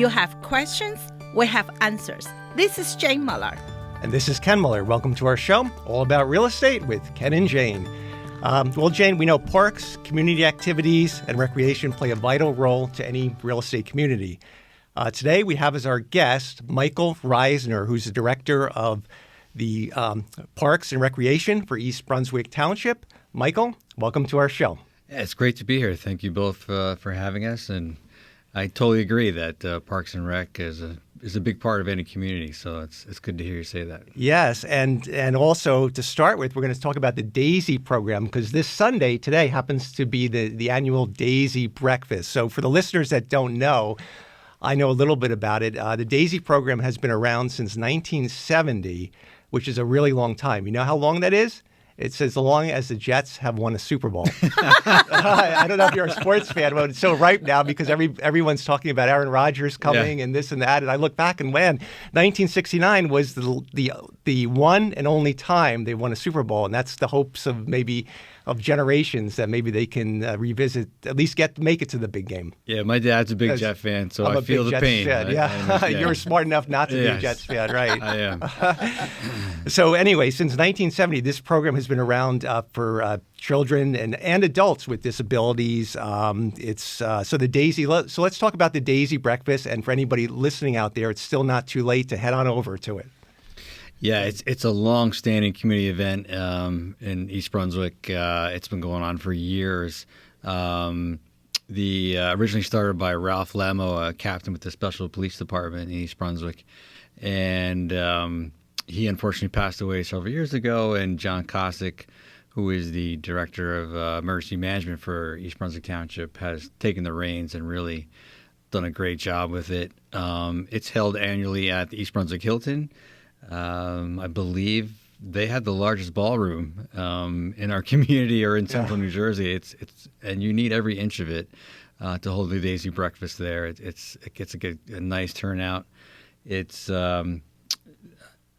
You have questions, we have answers. This is Jane Muller. And this is Ken Muller. Welcome to our show, all about real estate with Ken and Jane. Well, Jane, we know parks, community activities, and recreation play a vital role to any real estate community. Today, we have as our guest Michael Reissner, who's the director of the Parks and Recreation for East Brunswick Township. Michael, welcome to our show. Yeah, it's great to be here. Thank you both for having us. And I totally agree that Parks and Rec is a big part of any community. So it's good to hear you say that. Yes, and also to start with, we're going to talk about the Daisy program because this Sunday today happens to be the annual Daisy Breakfast. So for the listeners that don't know, I know a little bit about it. The Daisy program has been around since 1970, which is a really long time. You know how long that is? It's as long as the Jets have won a Super Bowl. I don't know if you're a sports fan, but it's so ripe now because everyone's talking about Aaron Rodgers coming and this and that. And I look back and when 1969 was the one and only time they won a Super Bowl, and that's the hopes of generations that maybe they can revisit, at least make it to the big game. Yeah, my dad's a big Jet fan, so I feel the pain. Yeah, you're smart enough not to be a Jets fan, right? I am. So anyway, since 1970, this program has been around for children and adults with disabilities. So the Daisy. So let's talk about the Daisy Breakfast. And for anybody listening out there, it's still not too late to head on over to it. Yeah, it's a long-standing community event in East Brunswick. It's been going on for years. Originally started by Ralph Lamo, a captain with the Special Police Department in East Brunswick, and he unfortunately passed away several years ago. And John Kosick, who is the director of emergency management for East Brunswick Township, has taken the reins and really done a great job with it. It's held annually at the East Brunswick Hilton. I believe they had the largest ballroom in our community or in central New Jersey. And you need every inch of it to hold the Daisy Breakfast there. It gets a nice turnout. It's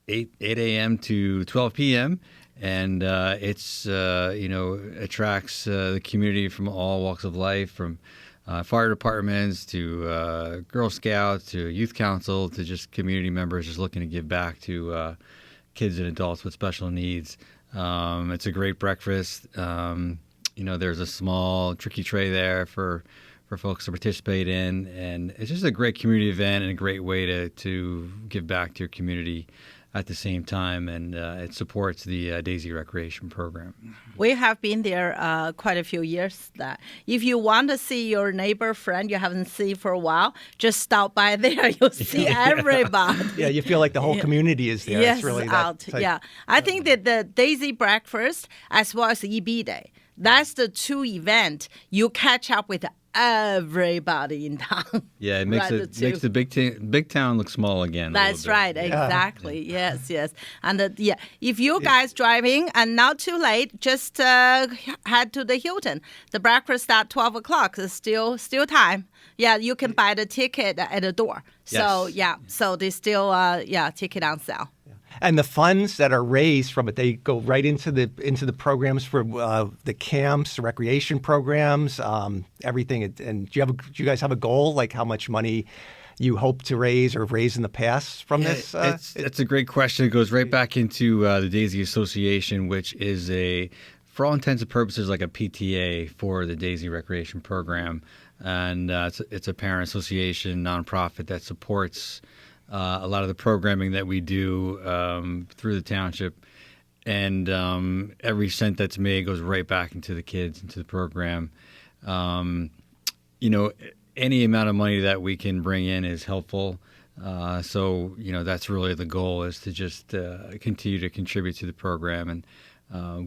8 a.m. to 12 p.m. and it's attracts the community from all walks of life, from fire departments to Girl Scouts to Youth Council to just community members just looking to give back to kids and adults with special needs. It's a great breakfast. There's a small tricky tray there for folks to participate in, and it's just a great community event and a great way to give back to your community at the same time, and it supports the Daisy Recreation Program. We have been there quite a few years. If you want to see your neighbor friend you haven't seen for a while, just stop by there. You'll see everybody. Yeah, you feel like the whole community is there. Yes, it's really out. I think that the Daisy Breakfast as well as EB Day, that's the two events you catch up with everybody in town. Yeah, it makes the big town look small again. That's right, exactly. Yeah. Yes. And if you guys driving and not too late, just head to the Hilton. The breakfast at 12 o'clock is still time. Yeah, you can buy the ticket at the door. So so there's still ticket on sale. And the funds that are raised from it, they go right into the programs for the camps, the recreation programs, everything. And do you guys have a goal, like how much money you hope to raise or have raised in the past from this? It's a great question. It goes right back into the Daisy Association, which is for all intents and purposes, like a PTA for the Daisy Recreation Program. And it's a parent association, nonprofit that supports a lot of the programming that we do through the township, and every cent that's made goes right back into the kids, into the program. Any amount of money that we can bring in is helpful. So that's really the goal, is to just continue to contribute to the program. And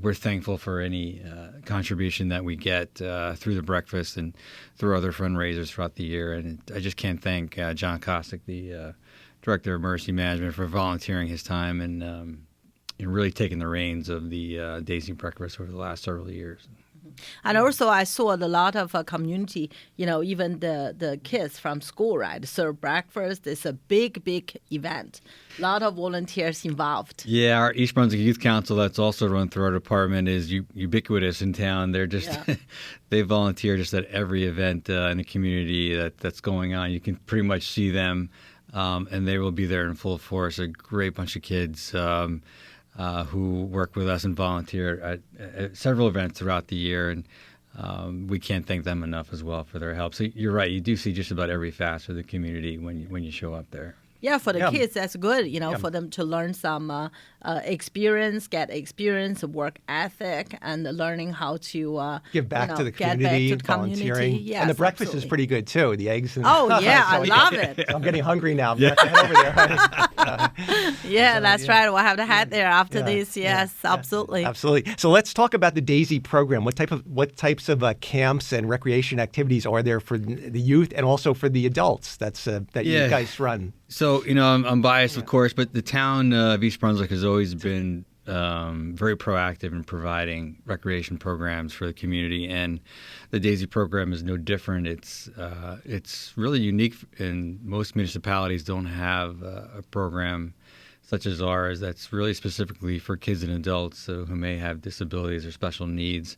we're thankful for any contribution that we get through the breakfast and through other fundraisers throughout the year. And I just can't thank John Kosick, the Director of Emergency Management, for volunteering his time and really taking the reins of the Daisy Breakfast over the last several years. And also, I saw a lot of community, even the kids from school, right, serve breakfast. It's a big event. A lot of volunteers involved. Yeah, our East Brunswick Youth Council, that's also run through our department, is ubiquitous in town. They're just they volunteer just at every event in the community that's going on. You can pretty much see them, and they will be there in full force. A great bunch of kids who work with us and volunteer at several events throughout the year, and we can't thank them enough as well for their help. So you're right, you do see just about every facet of the community when you show up there. Yeah, for the kids, that's good, for them to learn some experience, work ethic, and learning how to give back to the community, volunteering. Yes, and the breakfast absolutely. is pretty good, too. The eggs. And Oh, yeah, so I love it. I'm getting hungry now. I'm going to head over there. Yeah, that's right. We'll have to head there after this. Yes, absolutely. Absolutely. So let's talk about the DAISY program. What types of camps and recreation activities are there for the youth and also for the adults that you guys run? So, I'm biased, of course, but the town of East Brunswick has always been very proactive in providing recreation programs for the community, and the DAISY program is no different. It's really unique, and most municipalities don't have a program such as ours that's really specifically for kids and adults who may have disabilities or special needs.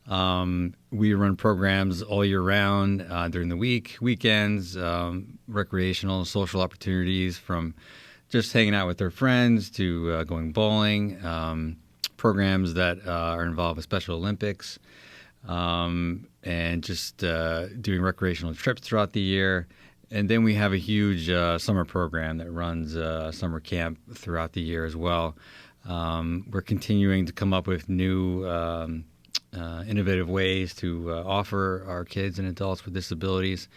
We run programs all year round, during the week, weekends, recreational, social opportunities, from just hanging out with their friends to going bowling, programs that are involved with Special Olympics, and just doing recreational trips throughout the year. And then we have a huge summer program that runs summer camp throughout the year as well. We're continuing to come up with new innovative ways to offer our kids and adults with disabilities.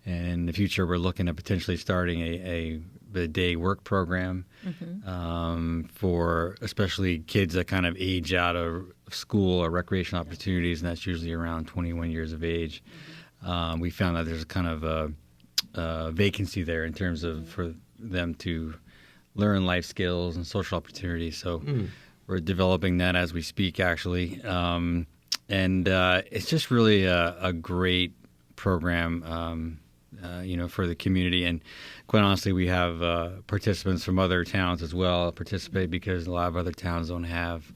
And in the future, we're looking at potentially starting a day work program for especially kids that kind of age out of school or recreational opportunities, and that's usually around 21 years of age. We found that there's kind of a vacancy there in terms of for them to learn life skills and social opportunities. So we're developing that as we speak, actually. And it's just really a great program, for the community. And quite honestly, we have participants from other towns as well participate, because a lot of other towns don't have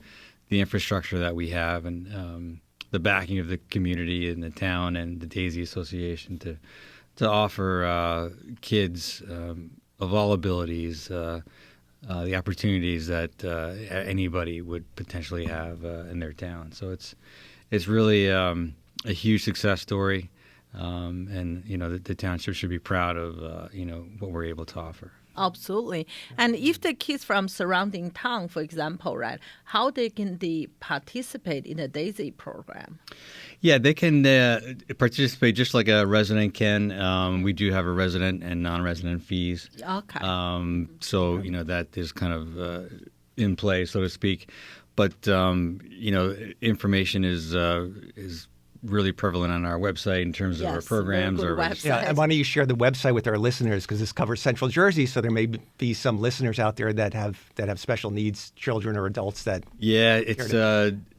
the infrastructure that we have, and the backing of the community and the town and the DAISY Association to offer kids of all abilities the opportunities that anybody would potentially have in their town. So it's really a huge success story, and the township should be proud of what we're able to offer. Absolutely. And if the kids from surrounding town, for example, right, how can they participate in the DAISY program? Yeah, they can participate just like a resident can. We do have a resident and non-resident fees. Okay. So that is kind of in play, so to speak. But information is really prevalent on our website in terms of our programs. And why don't you share the website with our listeners, because this covers Central Jersey, so there may be some listeners out there that have special needs, children or adults that. Yeah, it's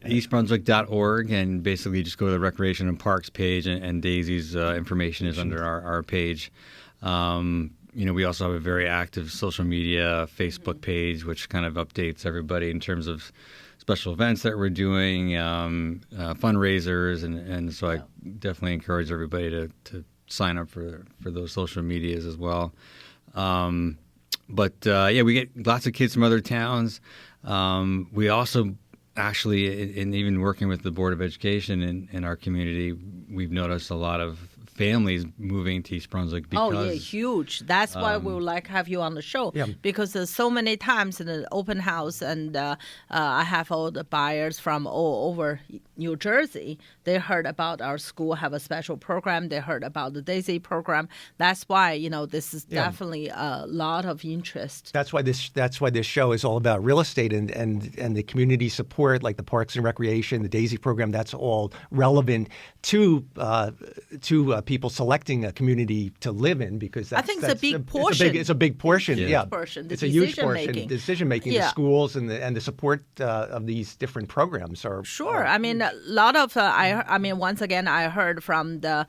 eastbrunswick.org, and basically just go to the Recreation and Parks page, and Daisy's information is under our page. We also have a very active social media Facebook page, which kind of updates everybody in terms of special events that we're doing, fundraisers, and so I definitely encourage everybody to sign up for those social medias as well. But we get lots of kids from other towns. We also actually, in even working with the Board of Education in our community, we've noticed a lot of families moving to East Brunswick because huge. That's why we would like to have you on the show, because there's so many times in the open house, and I have all the buyers from all over New Jersey. They heard about our school have a special program. They heard about the DAISY program. That's why this is definitely a lot of interest. That's why this show is all about real estate and the community support, like the Parks and Recreation, the DAISY program. That's all relevant to people selecting a community to live in because I think it's a big portion. It's a big portion. Yeah, portion. It's a huge portion. Decision-making. Decision-making. The schools and the support of these different programs are sure. I mean, a lot of I mean, once again, I heard from the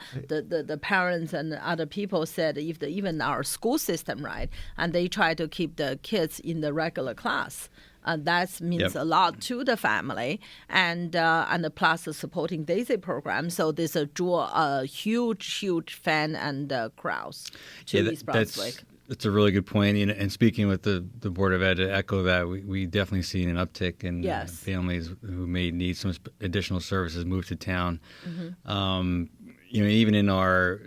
parents and other people said if even our school system, right, and they try to keep the kids in the regular class. That means a lot to the family, and plus the supporting DAISY program. So this draw a huge fan and crowds to East Brunswick. That's a really good point. And speaking with the Board of Ed, to echo that, we definitely seen an uptick in families who may need some additional services move to town. Mm-hmm. Even in our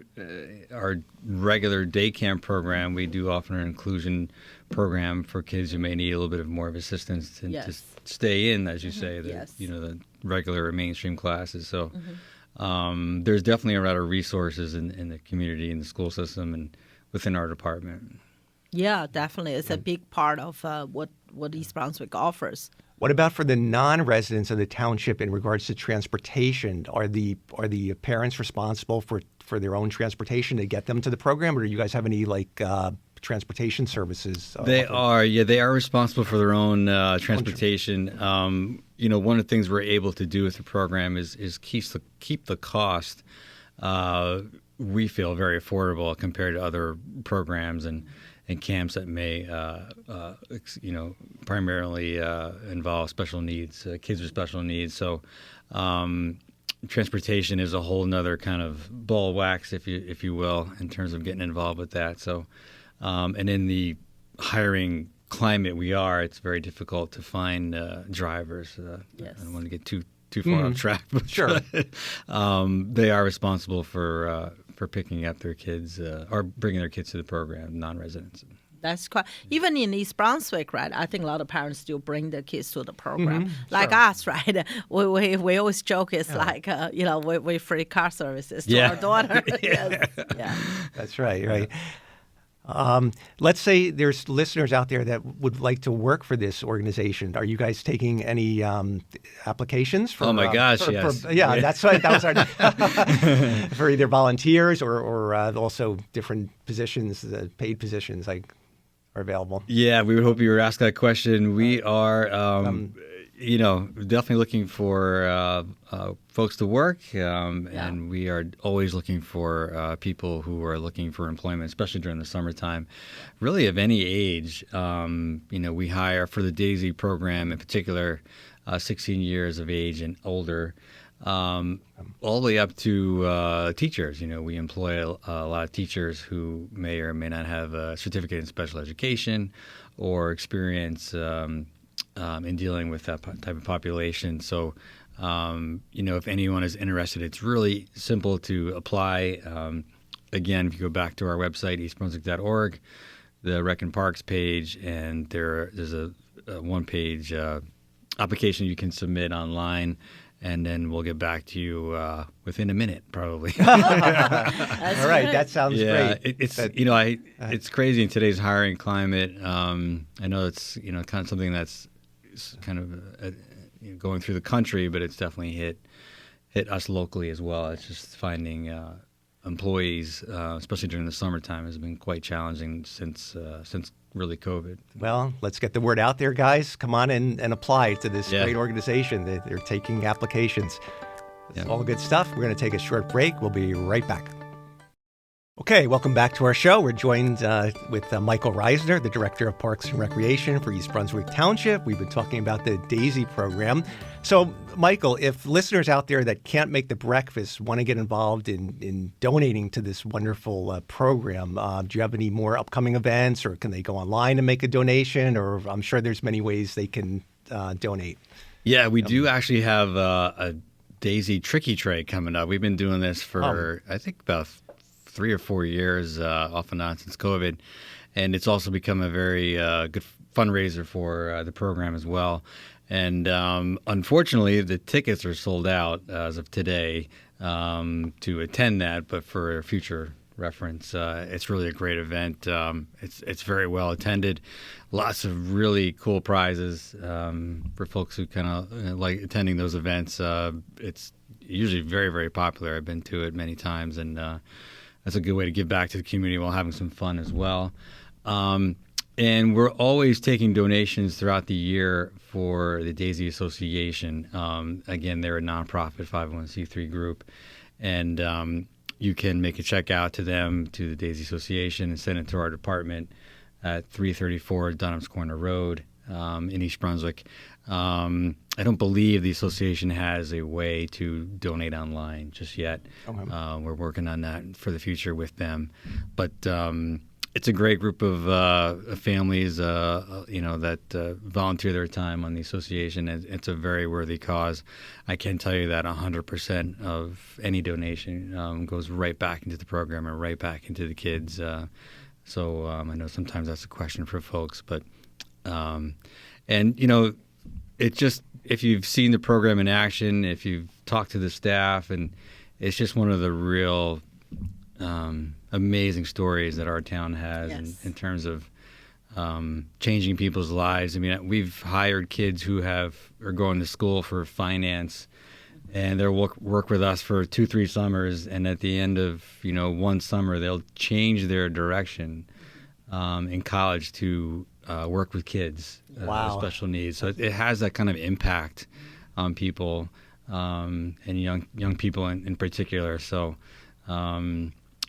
regular day camp program, we do offer an inclusion program for kids who may need a little bit more of assistance to stay in, as you say, the regular mainstream classes. So there's definitely a lot of resources in the community, in the school system, and within our department. Yeah, definitely. It's a big part of what East Brunswick offers. What about for the non-residents of the township in regards to transportation? Are the parents responsible for their own transportation to get them to the program, or do you guys have any transportation services? They are responsible for their own transportation. One of the things we're able to do with the program is keep the cost. We feel very affordable compared to other programs and camps that may, primarily involve special needs, kids with special needs. So transportation is a whole nother kind of ball of wax, if you will, in terms of getting involved with that. So, and in the hiring climate it's very difficult to find drivers. I don't want to get too far off track, but sure. They are responsible for picking up their kids or bringing their kids to the program, non-residents. That's quite, even in East Brunswick, right? I think a lot of parents still bring their kids to the program, like us, right? We always joke it's like we free car services to our daughter. Yes. Yeah, that's right. Let's say there's listeners out there that would like to work for this organization. Are you guys taking any applications? Oh my gosh, yes. That's right. That was our for either volunteers or also different positions, paid positions are available. Yeah, we would hope you were asked that question. We are, definitely looking for folks to work, and we are always looking for people who are looking for employment, especially during the summertime, really of any age. We hire for the DAISY program in particular, 16 years of age and older, all the way up to teachers. We employ a lot of teachers who may or may not have a certificate in special education or experience in dealing with that type of population. So, if anyone is interested, it's really simple to apply. Again, if you go back to our website, eastbrunswick.org, the Rec and Parks page, and there's a one-page application you can submit online, and then we'll get back to you within a minute, probably. All right, that sounds great. It's crazy in today's hiring climate. I know it's kind of something that's kind of going through the country, but it's definitely hit us locally as well. It's just finding employees, especially during the summertime, has been quite challenging since really COVID. Well, let's get the word out there, guys. Come on and apply to this great organization. They're taking applications. It's all good stuff. We're going to take a short break. We'll be right back. Okay, welcome back to our show. We're joined with Michael Reissner, the Director of Parks and Recreation for East Brunswick Township. We've been talking about the DAISY program. So, Michael, if listeners out there that can't make the breakfast want to get involved in donating to this wonderful program, do you have any more upcoming events, or can they go online and make a donation? Or I'm sure there's many ways they can donate. Yeah, we do actually have a DAISY Tricky Tray coming up. We've been doing this for, I think, about 3 or 4 years off and on since COVID. And it's also become a very good fundraiser for the program as well. And unfortunately, the tickets are sold out as of today to attend that. But for future reference, it's really a great event. It's very well attended. Lots of really cool prizes for folks who kind of like attending those events. It's usually very, very popular. I've been to it many times, and that's a good way to give back to the community while having some fun as well. And we're always taking donations throughout the year for the Daisy Association. Again, they're a nonprofit 501c3 group, and you can make a check out to them, to the Daisy Association, and send it to our department at 334 Dunham's Corner Road in East Brunswick. I don't believe the association has a way to donate online just yet. Okay. We're working on that for the future with them. But it's a great group of families, that volunteer their time on the association. It's a very worthy cause. I can tell you that 100% of any donation goes right back into the program and right back into the kids. So I know sometimes that's a question for folks, but it's just, if you've seen the program in action, if you've talked to the staff, and it's just one of the real amazing stories that our town has. Yes. in terms of changing people's lives. I mean, we've hired kids who are going to school for finance, and they'll work with us for 2-3 summers, and at the end of one summer, they'll change their direction in college to work with kids with special needs. So it has that kind of impact on people, and young people in particular. So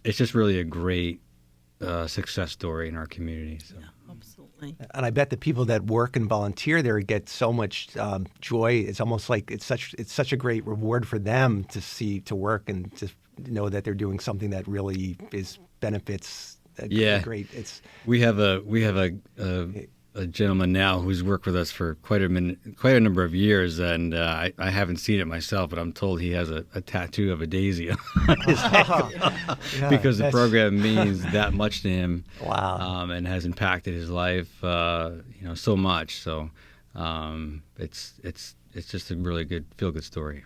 it's just really a great success story in our community. So. Yeah, absolutely. And I bet the people that work and volunteer there get so much joy. It's almost like it's such a great reward for them to work and to know that they're doing something that really benefits. Great. We have a gentleman now who's worked with us for quite a number of years, and I haven't seen it myself, but I'm told he has a tattoo of a daisy on his head because the program means that much to him. Wow! And has impacted his life, so much. So it's just a really good feel-good story.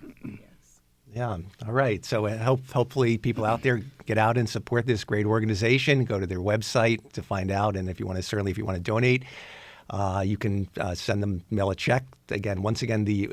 Yeah. All right. So hopefully people out there get out and support this great organization. Go to their website to find out. And if you want to donate, you can mail a check. Again, once again, the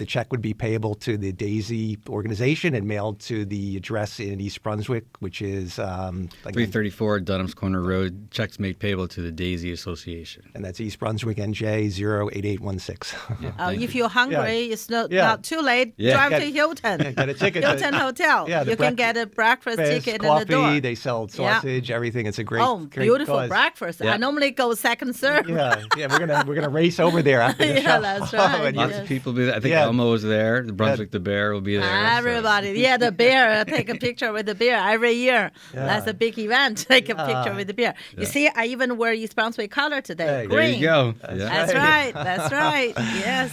check would be payable to the Daisy organization and mailed to the address in East Brunswick, which is 334 Dunham's Corner Road. Checks made payable to the Daisy Association, and that's East Brunswick, NJ 08816. Yeah, if you're hungry, it's not too late. Drive to Hilton. Get a ticket. Hilton Hotel. Yeah, you can get a breakfast ticket coffee, in the door. They sell sausage, everything. It's a great, beautiful cause. Breakfast. Yeah. I normally go second serve. Yeah, we're gonna race over there after the show. That's right. Lots of people be there. I think Elmo was there. The Brunswick the bear will be there. Everybody. So. Yeah, the bear. I take a picture with the bear every year. Yeah. That's a big event. Take a picture with the bear. Yeah. You see, I even wear East Brunswick color today. Hey, green. There you go. That's right. That's right. Yes.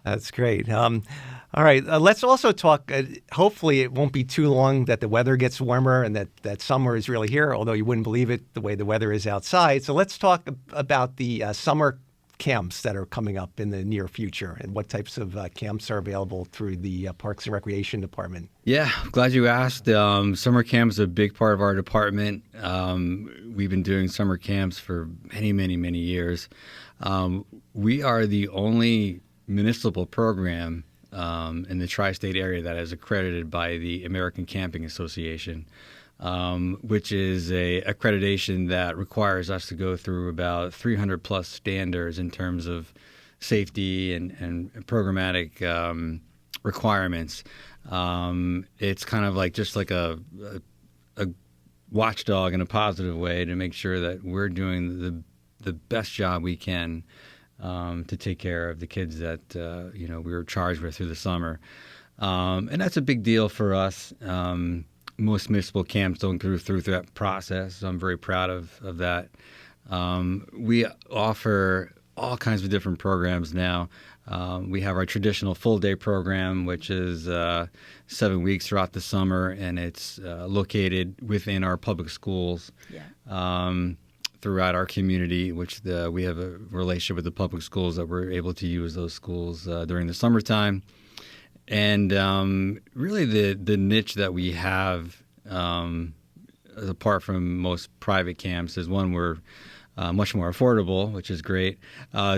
That's great. All right, let's also talk. Hopefully, it won't be too long that the weather gets warmer and that summer is really here, although you wouldn't believe it the way the weather is outside. So let's talk about the summer camps that are coming up in the near future and what types of camps are available through the Parks and Recreation Department. Yeah, glad you asked. Summer camps is a big part of our department. We've been doing summer camps for many, many, many years. We are the only municipal program in the tri-state area that is accredited by the American Camping Association, which is a accreditation that requires us to go through about 300 plus standards in terms of safety and programmatic requirements. It's kind of like just like a watchdog in a positive way to make sure that we're doing the best job we can to take care of the kids that we were charged with through the summer, and that's a big deal for us. Most municipal camps don't go through that process, so I'm very proud of that. We offer all kinds of different programs now. We have our traditional full-day program, which is 7 weeks throughout the summer, and it's located within our public schools. Throughout our community, which we have a relationship with the public schools that we're able to use those schools during the summertime. And really the niche that we have, apart from most private camps, is one where much more affordable, which is great.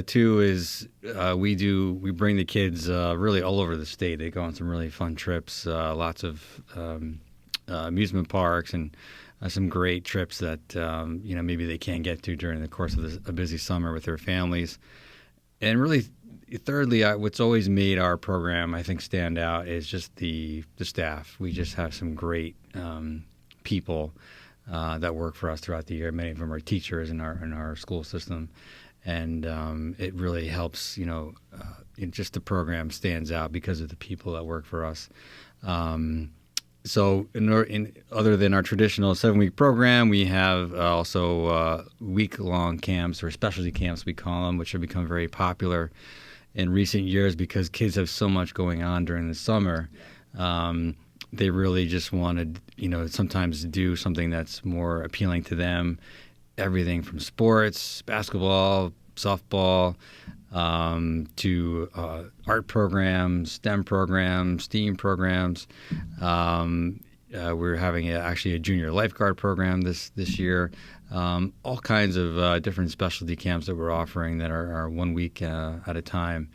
Two is we bring the kids really all over the state. They go on some really fun trips, lots of amusement parks and some great trips that maybe they can't get to during the course of a busy summer with their families. And really, thirdly, what's always made our program, I think, stand out is just the staff. We just have some great people that work for us throughout the year. Many of them are teachers in our school system, and it really helps. Just the program stands out because of the people that work for us. So, other than our traditional 7-week program, we have also week-long camps, or specialty camps we call them, which have become very popular in recent years because kids have so much going on during the summer. They really just wanted, sometimes do something that's more appealing to them. Everything from sports, basketball, softball, to art programs, STEM programs, STEAM programs. We're having actually a junior lifeguard program this year. All kinds of different specialty camps that we're offering that are 1 week at a time.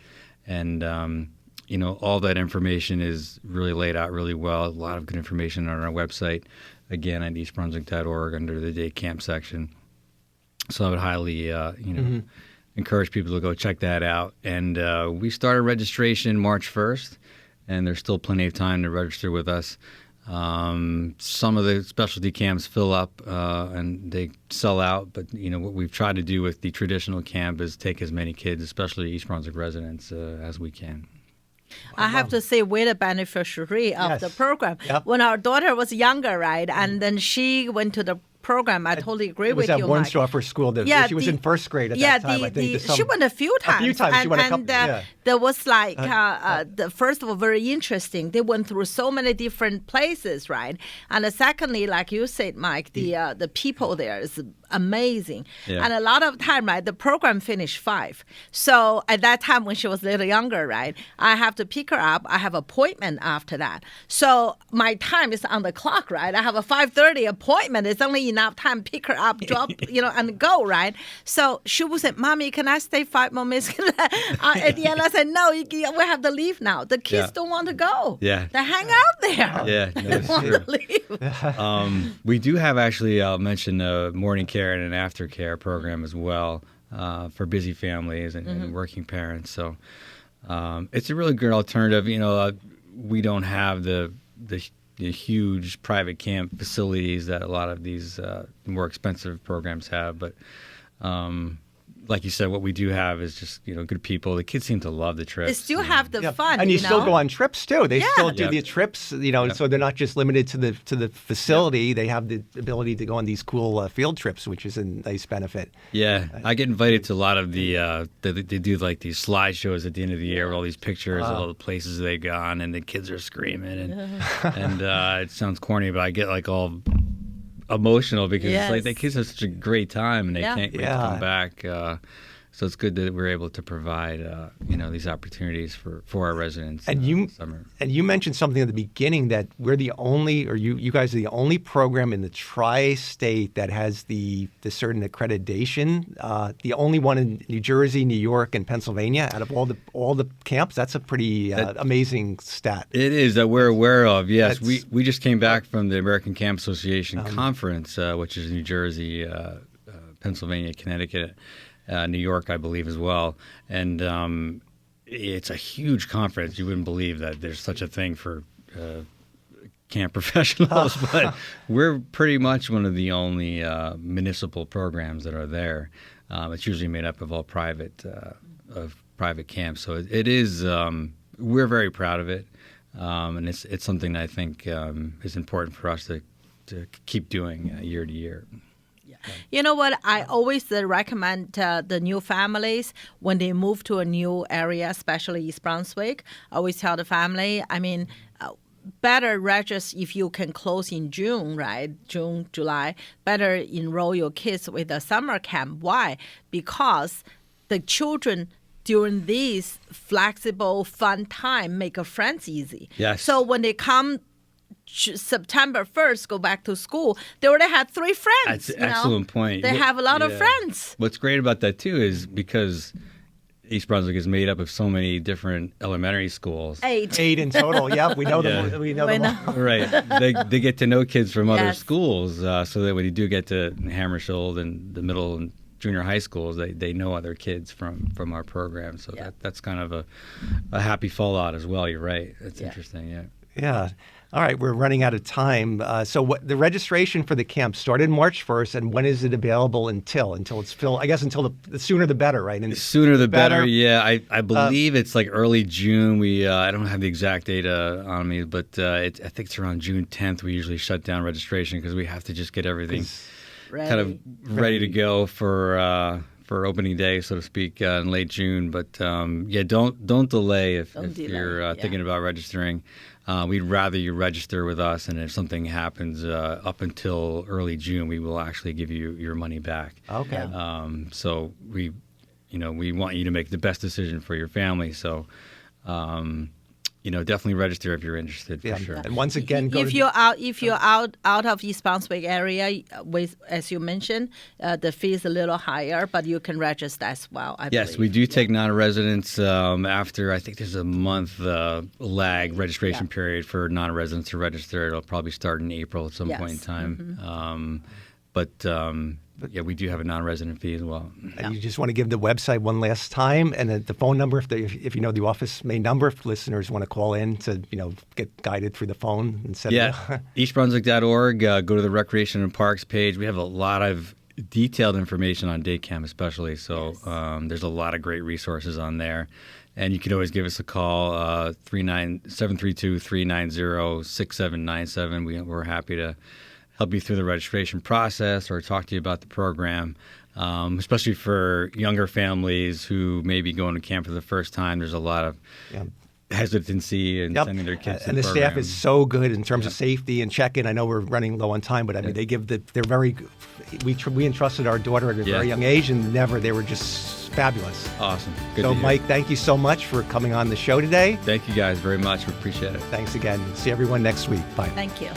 And, all that information is really laid out really well. A lot of good information on our website, again, at eastbrunswick.org under the day camp section. So I would highly, encourage people to go check that out. And we started registration March 1st, and there's still plenty of time to register with us. Some of the specialty camps fill up and they sell out, but what we've tried to do with the traditional camp is take as many kids, especially East Brunswick residents, as we can. I have to say, we're the beneficiary of the program. Yep. When our daughter was younger, right, and then she went to the program, I totally agree with you. It was at Warnsdorfer School. She was in first grade at that time. I think she went a few times. She went a couple. There was first of all, very interesting. They went through so many different places, right? And secondly, like you said, Mike, the people there is amazing. Yeah. And a lot of time, right, the program finished 5. So at that time when she was a little younger, right, I have to pick her up. I have appointment after that. So my time is on the clock, right? I have a 5:30 appointment. It's only enough time to pick her up, drop, and go, right? So she would say, Mommy, can I stay 5 more minutes? At the end, I said, no, we have to leave now. The kids don't want to go. Yeah. They hang out there. Yeah, no, that's true. We do have actually, I'll mention a morning care and an aftercare program as well for busy families and working parents. So it's a really good alternative. We don't have the huge private camp facilities that a lot of these more expensive programs have, but like you said, what we do have is just good people. The kids seem to love the trips. They still have the fun, and you still go on trips too. They still do the trips, so they're not just limited to the facility. Yep. They have the ability to go on these cool field trips, which is a nice benefit. Yeah, I get invited to a lot of they do like these slideshows at the end of the year with all these pictures of all the places they've gone, and the kids are screaming, and it sounds corny, but I get like all emotional because it's like the kids have such a great time and they can't wait to come back. So it's good that we're able to provide these opportunities for our residents. And you mentioned something at the beginning that we're the only, or you guys are the only program in the tri-state that has the certain accreditation. The only one in New Jersey, New York, and Pennsylvania out of all the camps. That's a pretty amazing stat. It is that we're aware of. Yes, we just came back from the American Camp Association conference, which is New Jersey, Pennsylvania, Connecticut. New York, I believe, as well. And it's a huge conference. You wouldn't believe that there's such a thing for camp professionals, but we're pretty much one of the only municipal programs that are there. It's usually made up of all private camps. So it is, we're very proud of it. And it's something that I think is important for us to keep doing year to year. You know what? I always recommend the new families when they move to a new area, especially East Brunswick. I always tell the family, better register if you can close in June, right? June, July. Better enroll your kids with a summer camp. Why? Because the children during this flexible, fun time make friends easy. Yes. So when they come September 1st go back to school, they already had 3 friends. That's an excellent point. They have a lot of friends. What's great about that, too, is because East Brunswick is made up of so many different elementary schools. 8 in total. Yeah, we know them. We know them all. Right. They get to know kids from other Yes. schools, so that when you do get to Hammersholt and the middle and junior high schools, they know other kids from our program. So that's kind of a happy fallout as well. You're right. That's interesting. Yeah. Yeah. All right, we're running out of time. So the registration for the camp started March 1st, and when is it available until it's filled? I guess until the sooner the better, right? And the sooner the better. Yeah, I believe it's like early June. I don't have the exact data on me, but I think it's around June 10th. We usually shut down registration because we have to just get everything kind of ready to go for opening day, so to speak, in late June. But don't delay if you're thinking about registering. We'd rather you register with us, and if something happens up until early June, we will actually give you your money back. Okay. So we want you to make the best decision for your family. So, definitely register if you're interested, for sure. And once again, if you're out of East Brunswick area, as you mentioned, the fee is a little higher, but you can register as well. I Yes, believe. we do take non-residents after, I think there's a month lag registration period for non-residents to register. It'll probably start in April at some point in time. But we do have a non-resident fee as well. And you just want to give the website one last time, and the phone number if you know the office main number, if listeners want to call in to get guided through the phone instead. eastbrunswick.org. Go to the Recreation and Parks page. We have a lot of detailed information on day camp, especially. So there's a lot of great resources on there. And you can always give us a call, 732-390-6797. We're happy to help you through the registration process or talk to you about the program, especially for younger families who may be going to camp for the first time. There's a lot of hesitancy in sending their kids to and the the program. staff is so good in terms of safety and check-in. I know we're running low on time, but I mean they're very. We entrusted our daughter at a very young age, and they were just fabulous. Awesome. Good So to hear. Mike, thank you so much for coming on the show today. Thank you guys very much. We appreciate it. Thanks again. See everyone next week. Bye. Thank you.